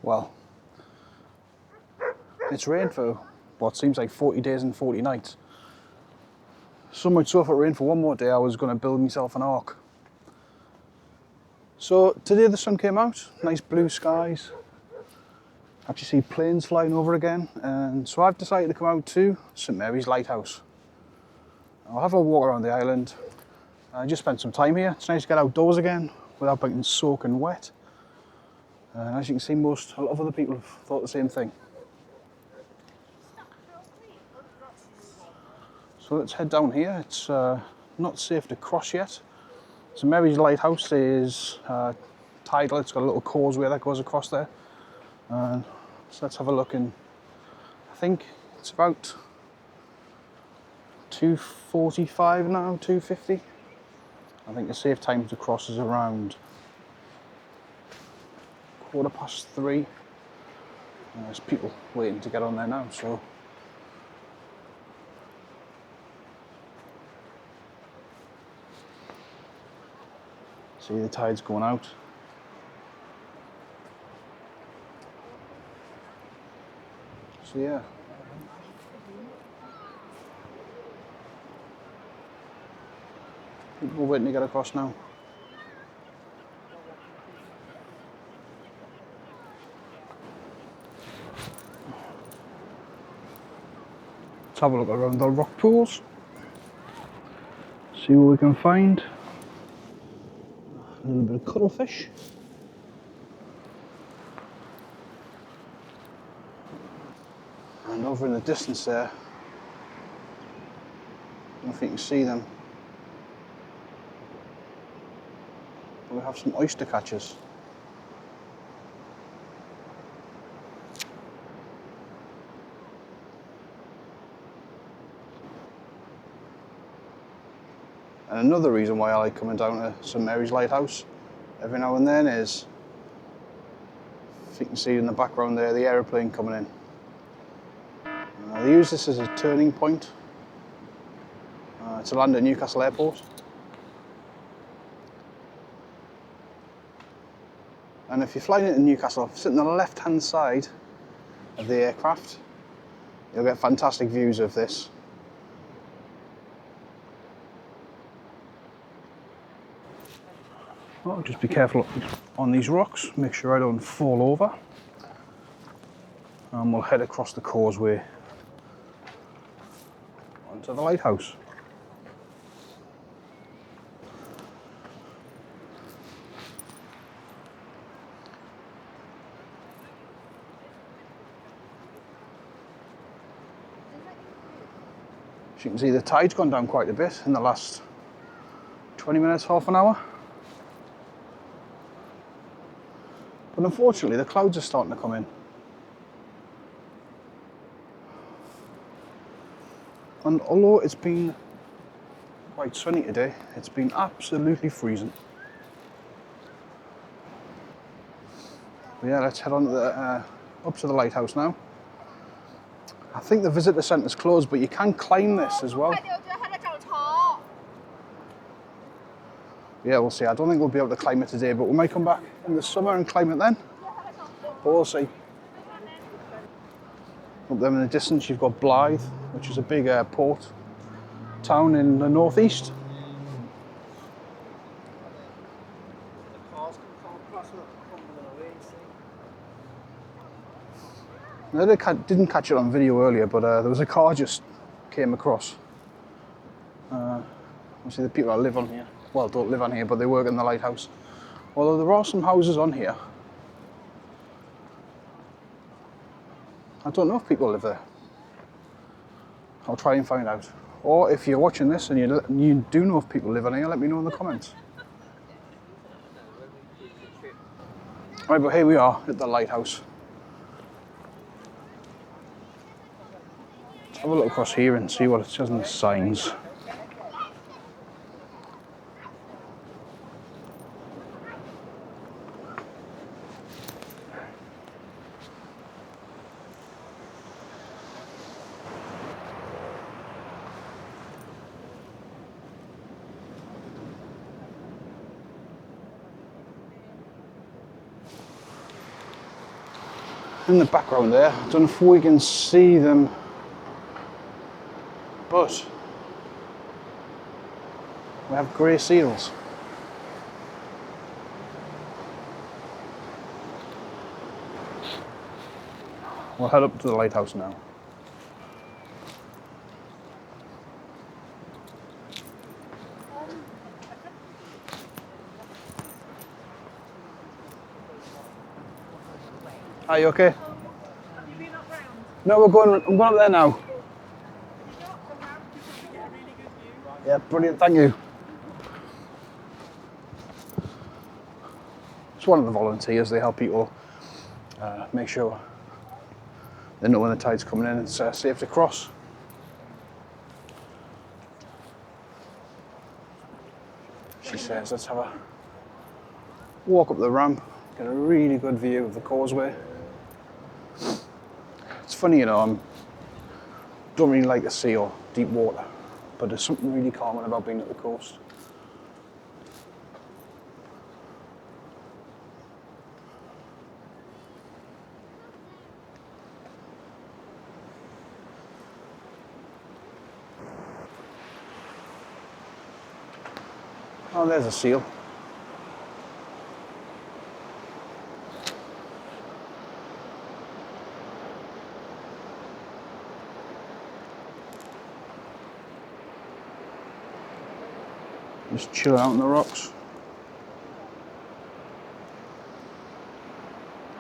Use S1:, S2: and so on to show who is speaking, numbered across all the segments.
S1: well, it's rained for what seems like 40 days and 40 nights. So much so if it rained for one more day, I was going to build myself an ark. So today the sun came out, nice blue skies. Actually see planes flying over again, and so I've decided to come out to St Mary's Lighthouse. I'll have a walk around the island. I just spent some time here. It's nice to get outdoors again without getting soaking wet. As you can see, a lot of other people have thought the same thing. So let's head down here. It's not safe to cross yet. St Mary's Lighthouse is tidal. It's got a little causeway that goes across there. So let's have a look, and I think it's about 2:45 now, 2:50. I think the safe time to cross is around 3:15. There's people waiting to get on there now, so see the tide's going out. So yeah. People waiting to get across now. Let's have a look around the rock pools. See what we can find. A little bit of cuttlefish. And over in the distance there, I don't know if you can see them, but we have some oyster catchers. And another reason why I like coming down to St Mary's Lighthouse every now and then is, if you can see in the background there, the aeroplane coming in. They use this as a turning point to land at Newcastle Airport. And if you're flying into Newcastle, sit on the left-hand side of the aircraft, you'll get fantastic views of this. Well, just be careful on these rocks, make sure I don't fall over. And we'll head across the causeway onto the lighthouse. As you can see, the tide's gone down quite a bit in the last 20 minutes, half an hour. But unfortunately, the clouds are starting to come in. And although it's been quite sunny today, it's been absolutely freezing. But yeah, let's head on to the, up to the lighthouse now. I think the visitor centre's closed, but you can climb this as well. Yeah, we'll see. I don't think we'll be able to climb it today, but we might come back in the summer and climb it then. But we'll see. Up there in the distance, you've got Blythe, which is a big port town in the northeast. I didn't catch it on video earlier, but there was a car just came across. Obviously the people that live on here, well, don't live on here, but they work in the lighthouse. Although there are some houses on here. I don't know if people live there. I'll try and find out. Or if you're watching this and you do know if people live on here, let me know in the comments. Right, but here we are at the lighthouse. Let's have a look across here and see what it says in the signs. in the background there. I don't know if we can see them, but we have grey seals. We'll head up to the lighthouse now. Are you okay?
S2: Have you been up round?
S1: No, I'm going up there now.
S2: Can you go up from round because we get a really good view?
S1: Yeah, brilliant, thank you. It's one of the volunteers, they help people make sure they know when the tide's coming in and it's safe to cross. She says, let's have a walk up the ramp, get a really good view of the causeway. It's funny, you know, I don't really like the sea or deep water, but there's something really calming about being at the coast. Oh, there's a seal. Just chilling out on the rocks.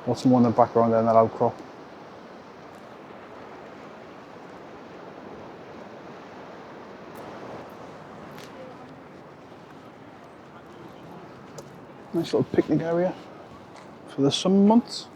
S1: What's more in the background there in that outcrop? Nice little picnic area for the summer months.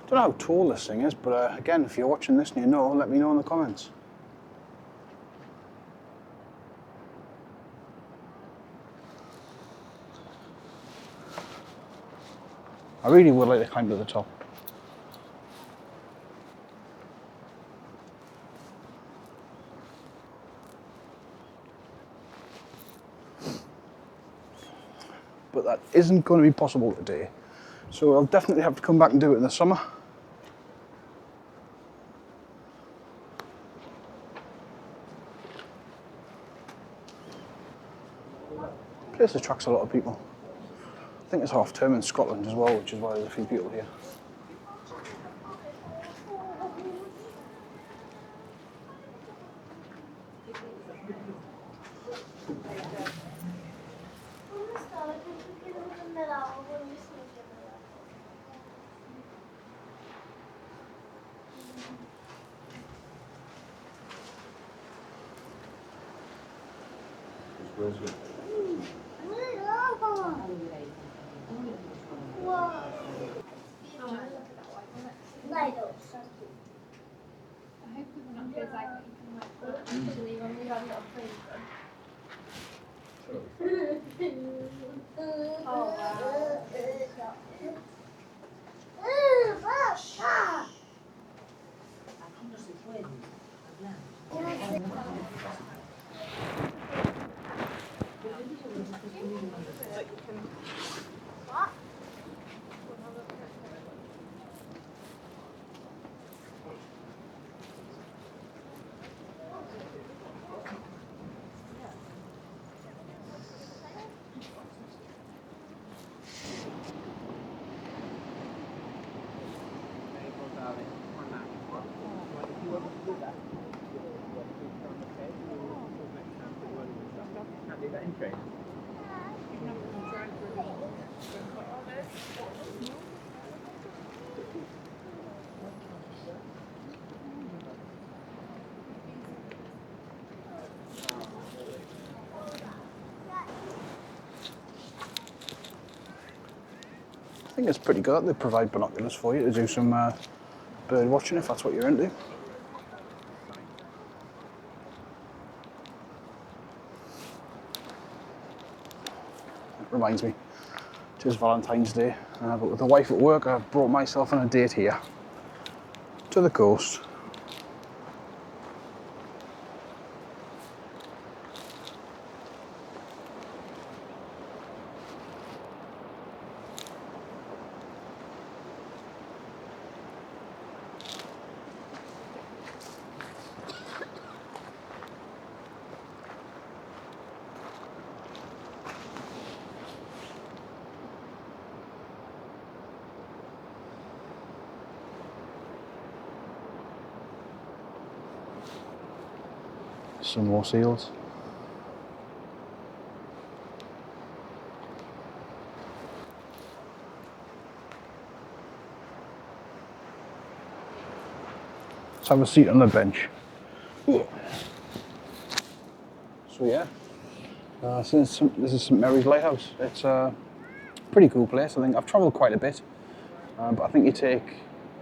S1: Don't know how tall this thing is, but again, if you're watching this and you know, let me know in the comments. I really would like to climb to the top. But that isn't going to be possible today. So I'll definitely have to come back and do it in the summer. Place attracts a lot of people. I think it's half term in Scotland as well, which is why there's a few people here.
S3: Lighthouse. I hope people not feel like you can like actually when we have a little freezer. Oh wow.
S1: I think it's pretty good. They provide binoculars for you to do some bird watching if that's what you're into. It reminds me, it is Valentine's Day, but with the wife at work, I've brought myself on a date here. to the coast. Some more seals. Let's have a seat on the bench. So yeah, so this is St Mary's Lighthouse. It's a pretty cool place. I think I've travelled quite a bit, but I think you take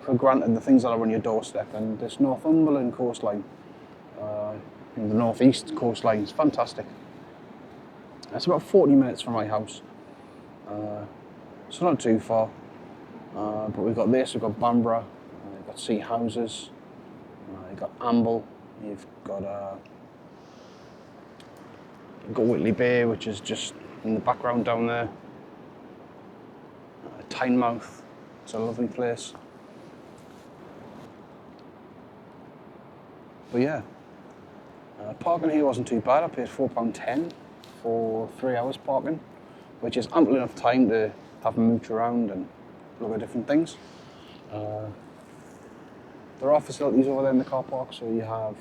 S1: for granted the things that are on your doorstep. And this Northumberland coastline, the northeast coastline, is fantastic. It's about 40 minutes from my house, so not too far. But we've got this, we've got Bamborough, we've got Sea Houses, you've got Amble, you've got Whitley Bay, which is just in the background down there. Tynemouth, it's a lovely place. But yeah, parking here wasn't too bad. I paid £4.10 for 3 hours parking, which is ample enough time to have a mooch around and look at different things. There are facilities over there in the car park, so you have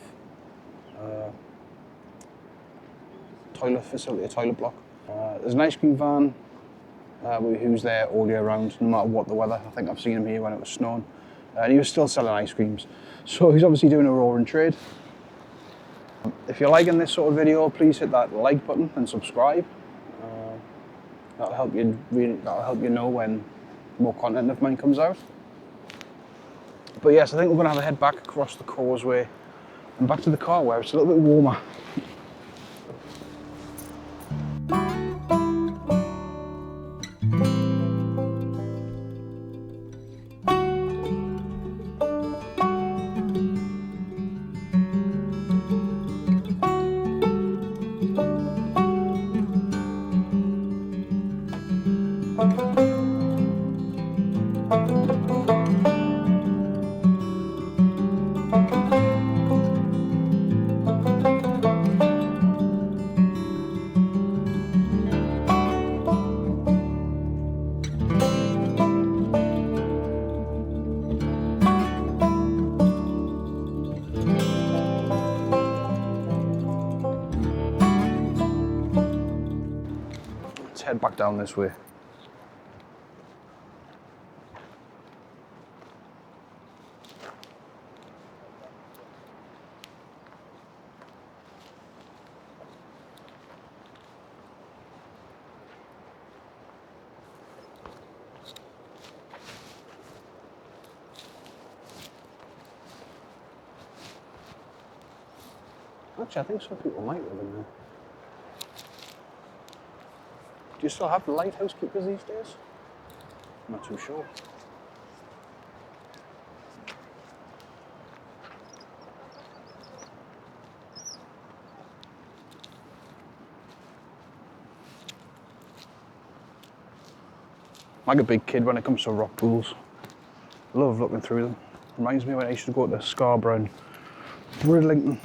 S1: toilet facility, a toilet block. There's an ice cream van who's there all year round, no matter what the weather. I think I've seen him here when it was snowing, and he was still selling ice creams. So he's obviously doing a roaring trade. If you're liking this sort of video, please hit that like button and subscribe. That'll help you know when more content of mine comes out. But yes, I think we're going to have a head back across the causeway and back to the car where it's a little bit warmer. Let's head back down this way. Actually, I think some people might live in there. Do you still have the lighthouse keepers these days? I'm not too sure. Like a big kid when it comes to rock pools. Love looking through them. Reminds me when I used to go to Scarborough and Bridlington.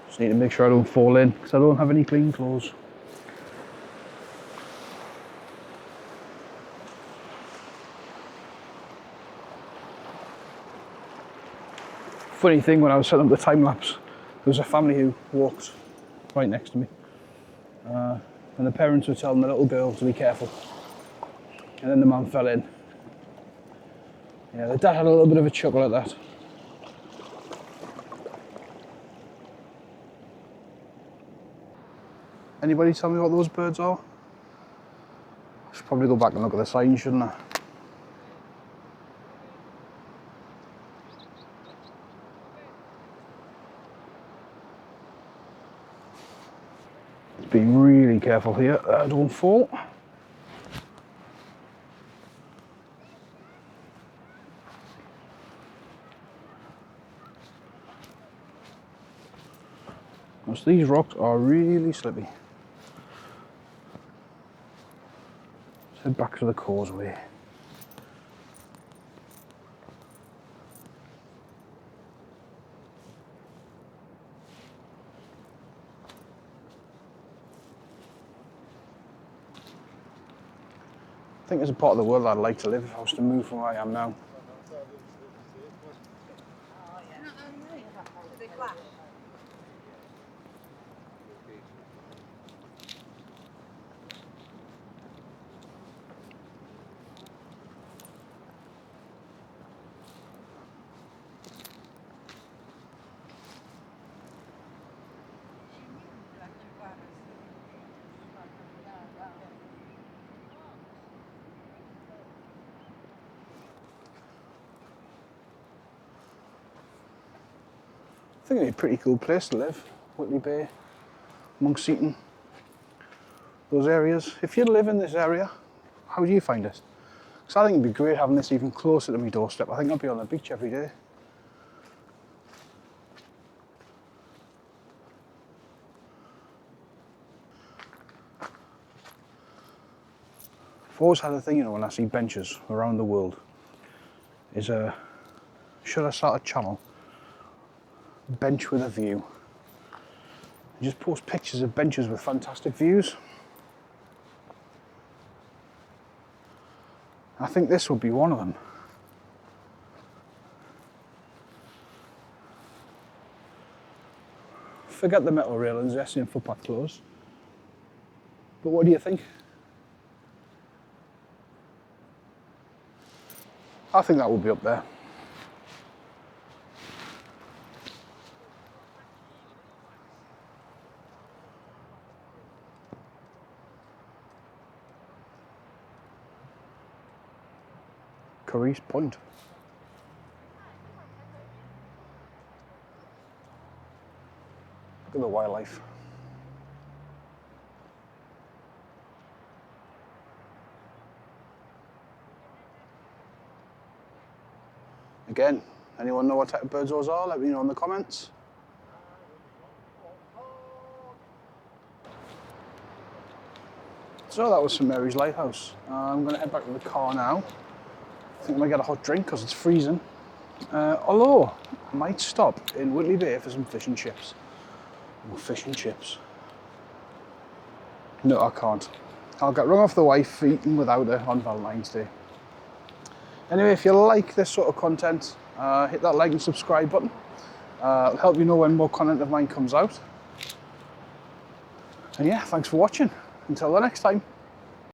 S1: Just need to make sure I don't fall in because I don't have any clean clothes. Funny thing, when I was setting up the time lapse, there was a family who walked right next to me. And the parents were telling the little girl to be careful. And then the mum fell in. Yeah, the dad had a little bit of a chuckle at that. Anybody tell me what those birds are? I should probably go back and look at the sign, shouldn't I? Just being really careful here that I don't fall. Because these rocks are really slippy. Let's head back to the causeway. I think there's a part of the world I'd like to live if I was to move from where I am now.
S2: Do they clash?
S1: I think it'd be a pretty cool place to live. Whitley Bay, Monk's Seaton, those areas. If you live in this area, how do you find it? Because I think it'd be great having this even closer to my doorstep. I think I'd be on the beach every day. I've always had a thing, you know, when I see benches around the world, is should I start a channel? Bench with a view. And just post pictures of benches with fantastic views. I think this would be one of them. Forget the metal railings, they're seeing footpath closed. But what do you think? I think that will be up there. Curry's Point. Look at the wildlife. Again, anyone know what type of birds those are? Let me know in the comments. So that was St Mary's Lighthouse. I'm going to head back to the car now. I think I might get a hot drink because it's freezing. Although, I might stop in Whitley Bay for some fish and chips. Oh, fish and chips. No, I can't. I'll get rung off the wife for eating without her on Valentine's Day. Anyway, if you like this sort of content, hit that like and subscribe button. It'll help you know when more content of mine comes out. And yeah, thanks for watching. Until the next time.